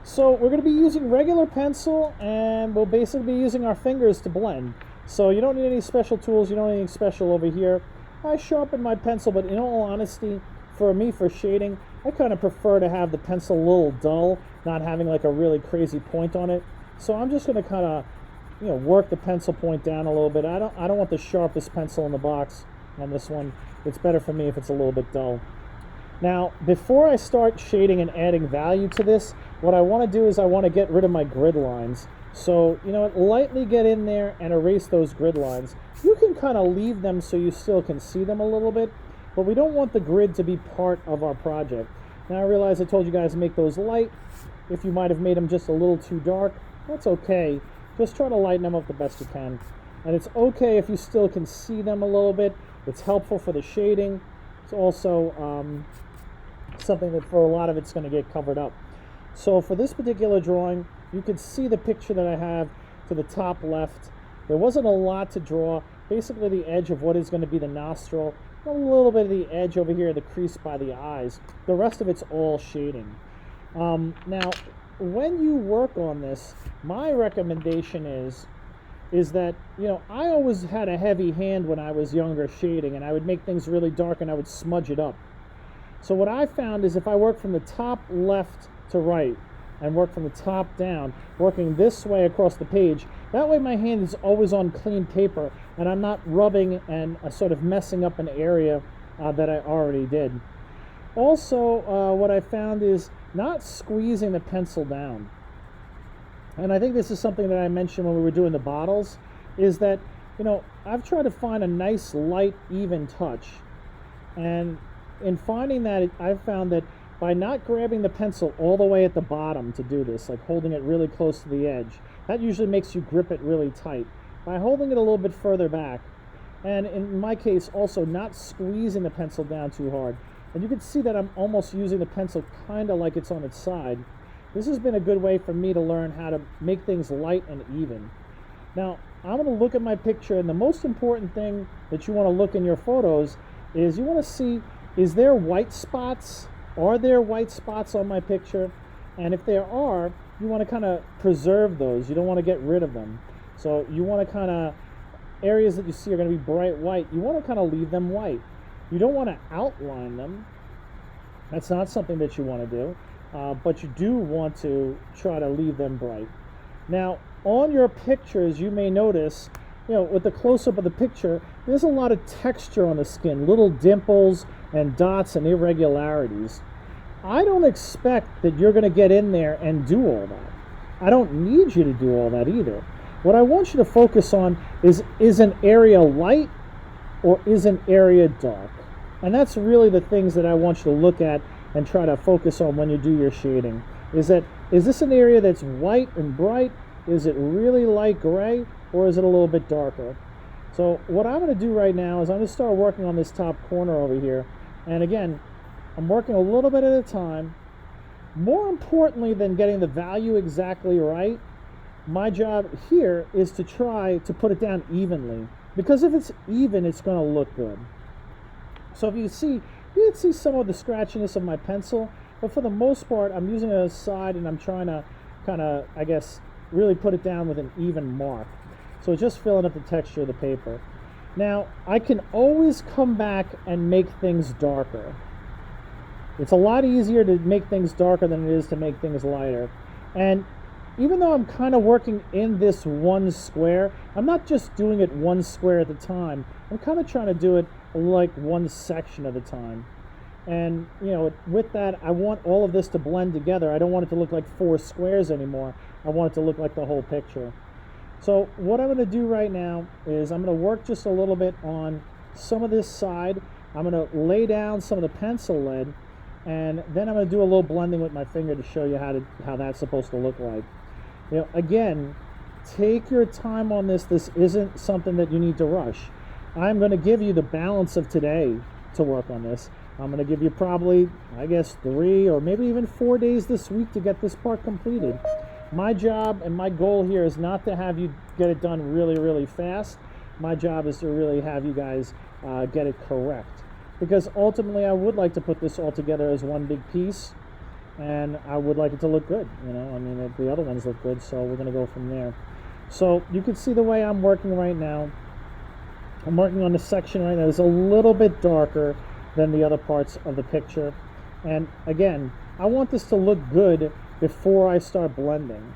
So we're going to be using regular pencil, and we'll basically be using our fingers to blend. So you don't need any special tools, you don't need anything special over here. I sharpen my pencil, but in all honesty, for me, for shading, I kind of prefer to have the pencil a little dull, not having like a really crazy point on it. So I'm just going to kind of, work the pencil point down a little bit. I don't want the sharpest pencil in the box on this one. It's better for me if it's a little bit dull. Now, before I start shading and adding value to this, what I want to do is I want to get rid of my grid lines. So, lightly get in there and erase those grid lines. You can kind of leave them so you still can see them a little bit, but we don't want the grid to be part of our project. Now, I realize I told you guys to make those light. If you might have made them just a little too dark, that's okay. Just try to lighten them up the best you can. And it's okay if you still can see them a little bit. It's helpful for the shading. It's also something that for a lot of it's going to get covered up. So for this particular drawing, you can see the picture that I have to the top left. There wasn't a lot to draw. Basically the edge of what is going to be the nostril, a little bit of the edge over here, the crease by the eyes. The rest of it's all shading. Now, when you work on this, my recommendation is that, I always had a heavy hand when I was younger shading, and I would make things really dark and I would smudge it up. So what I found is if I work from the top left to right and work from the top down, working this way across the page, that way my hand is always on clean paper and I'm not rubbing and sort of messing up an area that I already did. Also, what I found is not squeezing the pencil down. And I think this is something that I mentioned when we were doing the bottles, is that, I've tried to find a nice, light, even touch. And in finding that, I've found that by not grabbing the pencil all the way at the bottom to do this, like holding it really close to the edge, that usually makes you grip it really tight. By holding it a little bit further back, and in my case also not squeezing the pencil down too hard, and you can see that I'm almost using the pencil kind of like it's on its side. This has been a good way for me to learn how to make things light and even. Now, I'm going to look at my picture, and the most important thing that you want to look in your photos is you want to see, is there white spots? Are there white spots on my picture? And if there are, you want to kind of preserve those. You don't want to get rid of them. So you want to kind of, areas that you see are going to be bright white, you want to kind of leave them white. You don't want to outline them. That's not something that you want to do. But you do want to try to leave them bright. Now, on your pictures, you may notice, with the close-up of the picture, there's a lot of texture on the skin, little dimples and dots and irregularities. I don't expect that you're going to get in there and do all that. I don't need you to do all that either. What I want you to focus on is an area light or is an area dark? And that's really the things that I want you to look at and try to focus on when you do your shading. Is this an area that's white and bright? Is it really light gray, or is it a little bit darker? So what I'm going to do right now is I'm going to start working on this top corner over here. And again, I'm working a little bit at a time. More importantly than getting the value exactly right, my job here is to try to put it down evenly. Because if it's even, it's going to look good. So if you can see some of the scratchiness of my pencil, but for the most part, I'm using it as a side and I'm trying to kind of, I guess, really put it down with an even mark. So just filling up the texture of the paper. Now, I can always come back and make things darker. It's a lot easier to make things darker than it is to make things lighter. And even though I'm kind of working in this one square, I'm not just doing it one square at a time. I'm kind of trying to do it like one section at a time. And with that, I want all of this to blend together. I don't want it to look like 4 squares anymore. I want it to look like the whole picture. So what I'm going to do right now is I'm going to work just a little bit on some of this side. I'm going to lay down some of the pencil lead, and then I'm going to do a little blending with my finger to show you how that's supposed to look like. Again, take your time on this. This isn't something that you need to rush. I'm going to give you the balance of today to work on this. I'm going to give you probably, I guess, 3 or maybe even 4 days this week to get this part completed. My job and my goal here is not to have you get it done really, really fast. My job is to really have you guys get it correct. Because ultimately I would like to put this all together as one big piece. and I would like it to look good. You know, I mean, the other ones look good, so we're going to go from there. So you can see the way I'm working right now. I'm working on the section right now. It's a little bit darker than the other parts of the picture. And again, I want this to look good before I start blending.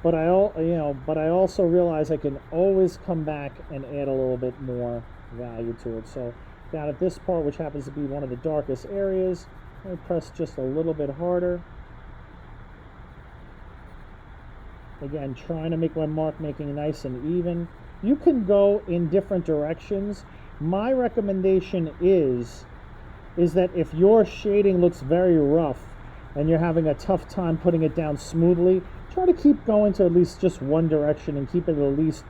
But I also realize I can always come back and add a little bit more value to it. So down at this part, which happens to be one of the darkest areas, I press just a little bit harder. Again, trying to make my mark making nice and even. You can go in different directions. My recommendation is that if your shading looks very rough and you're having a tough time putting it down smoothly, try to keep going to at least just one direction and keep it at least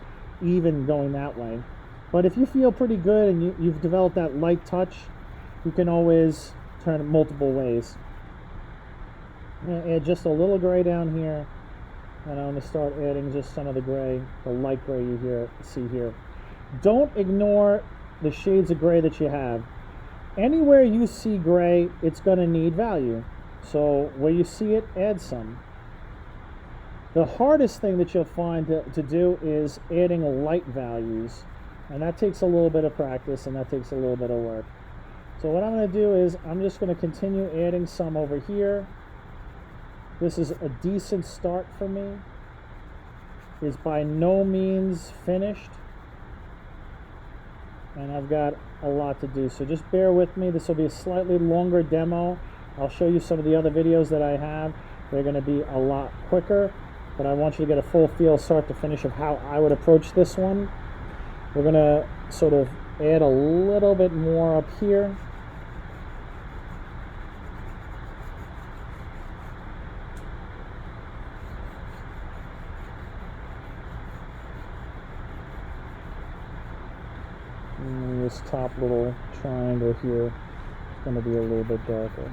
even going that way. But if you feel pretty good and you've developed that light touch, you can always turn it multiple ways. I'm going to add just a little gray down here, and I'm going to start adding just some of the gray, the light gray you see here. Don't ignore the shades of gray that you have. Anywhere you see gray, it's going to need value. So where you see it, add some. The hardest thing that you'll find to do is adding light values, and that takes a little bit of practice, and that takes a little bit of work. So what I'm going to do is I'm just going to continue adding some over here. This is a decent start for me. It's by no means finished, and I've got a lot to do, so just bear with me. This will be a slightly longer demo. I'll show you some of the other videos that I have. They're going to be a lot quicker, but I want you to get a full feel start to finish of how I would approach this one. We're going to sort of add a little bit more up here. And this top little triangle here is going to be a little bit darker.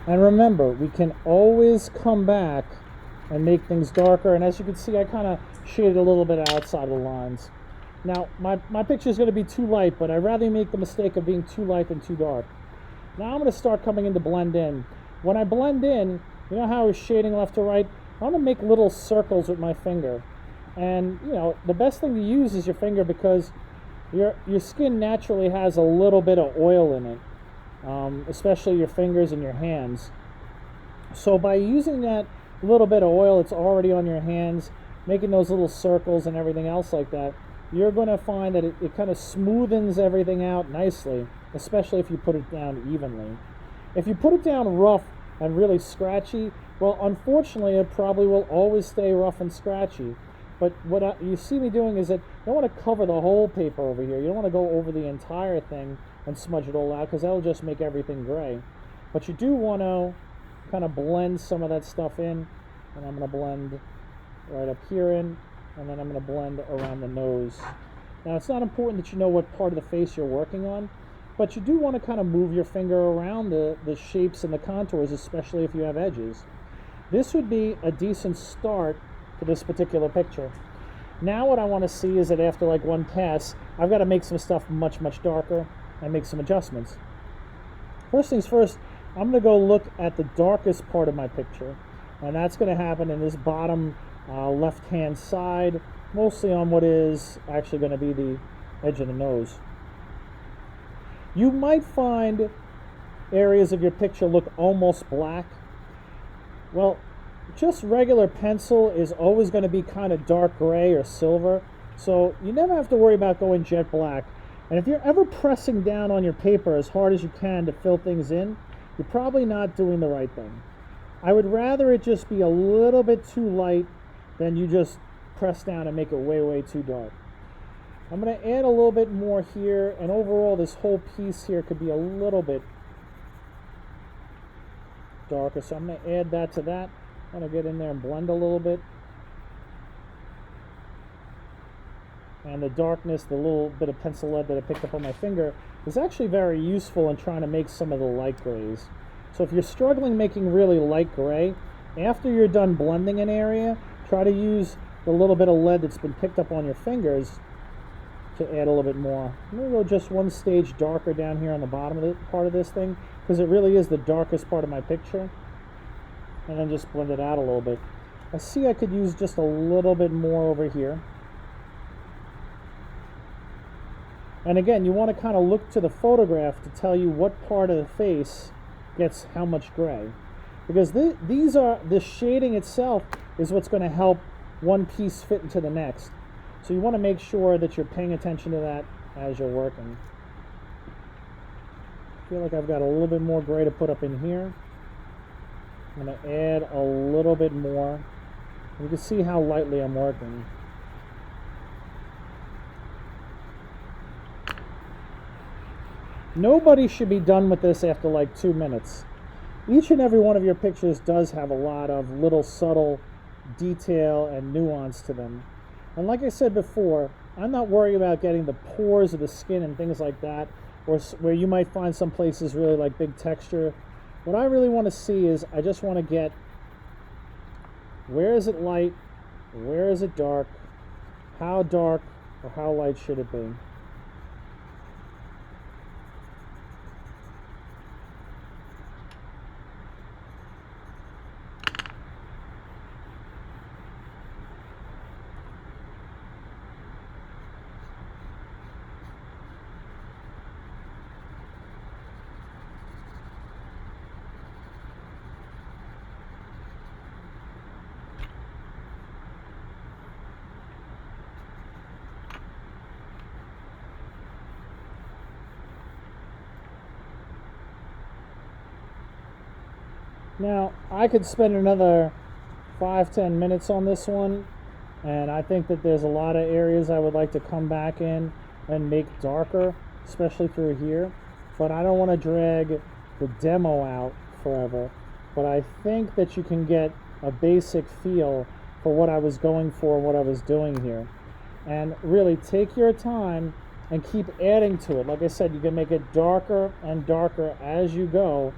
And remember, we can always come back and make things darker. And as you can see, I kind of shaded a little bit outside of the lines. Now, my picture is going to be too light, but I'd rather make the mistake of being too light than too dark. Now I'm going to start coming in to blend in. When I blend in, you know how I was shading left to right? I'm going to make little circles with my finger. And, you know, the best thing to use is your finger because your skin naturally has a little bit of oil in it. Especially your fingers and your hands. So by using that little bit of oil that's already on your hands, making those little circles and everything else like that, you're going to find that it kind of smoothens everything out nicely, especially if you put it down evenly. If you put it down rough and really scratchy, well, unfortunately, it probably will always stay rough and scratchy. But what you see me doing is that you don't want to cover the whole paper over here. You don't want to go over the entire thing and smudge it all out because that'll just make everything gray. But you do want to kind of blend some of that stuff in, and I'm going to blend right up here in, and then I'm going to blend around the nose. Now it's not important that you know what part of the face you're working on, but you do want to kind of move your finger around the shapes and the contours, especially if you have edges. This would be a decent start to this particular picture. Now what I want to see is that after like one pass, I've got to make some stuff much, much darker and make some adjustments. First things first, I'm going to go look at the darkest part of my picture, and that's going to happen in this bottom left-hand side, mostly on what is actually going to be the edge of the nose. You might find areas of your picture look almost black. Well, just regular pencil is always going to be kind of dark gray or silver, so you never have to worry about going jet black. And if you're ever pressing down on your paper as hard as you can to fill things in, you're probably not doing the right thing. I would rather it just be a little bit too light than you just press down and make it way, way too dark. I'm going to add a little bit more here, and overall this whole piece here could be a little bit darker, so I'm going to add that to that. I'm going to get in there and blend a little bit. And the darkness, the little bit of pencil lead that I picked up on my finger, is actually very useful in trying to make some of the light grays. So if you're struggling making really light gray, after you're done blending an area, try to use the little bit of lead that's been picked up on your fingers to add a little bit more. I'm going to go just one stage darker down here on the bottom of the part of this thing, because it really is the darkest part of my picture. And then just blend it out a little bit. I see I could use just a little bit more over here. And again, you want to kind of look to the photograph to tell you what part of the face gets how much gray. Because the shading itself is what's going to help one piece fit into the next. So you want to make sure that you're paying attention to that as you're working. I feel like I've got a little bit more gray to put up in here. I'm going to add a little bit more. You can see how lightly I'm working. Nobody should be done with this after like 2 minutes. Each and every one of your pictures does have a lot of little subtle detail and nuance to them. And like I said before, I'm not worried about getting the pores of the skin and things like that, or where you might find some places really like big texture. What I really want to see is I just want to get, where is it light, where is it dark, how dark or how light should it be. Now, I could spend another 5-10 minutes on this one, and I think that there's a lot of areas I would like to come back in and make darker, especially through here, but I don't want to drag the demo out forever. But I think that you can get a basic feel for what I was going for, what I was doing here. And really take your time and keep adding to it. Like I said, you can make it darker and darker as you go.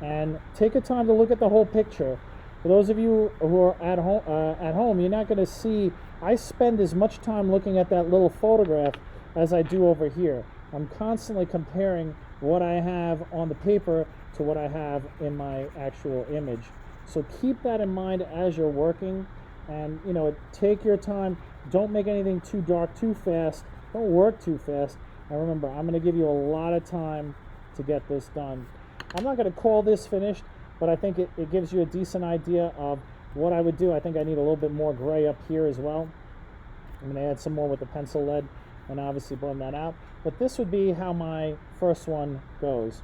And take a time to look at the whole picture. For those of you who are at home, you're not going to see, I spend as much time looking at that little photograph as I do over here. I'm constantly comparing what I have on the paper to what I have in my actual image. So keep that in mind as you're working, and take your time. Don't make anything too dark too fast. Don't work too fast. And remember, I'm going to give you a lot of time to get this done. I'm not going to call this finished, but I think it gives you a decent idea of what I would do. I think I need a little bit more gray up here as well. I'm going to add some more with the pencil lead and obviously blend that out. But this would be how my first one goes.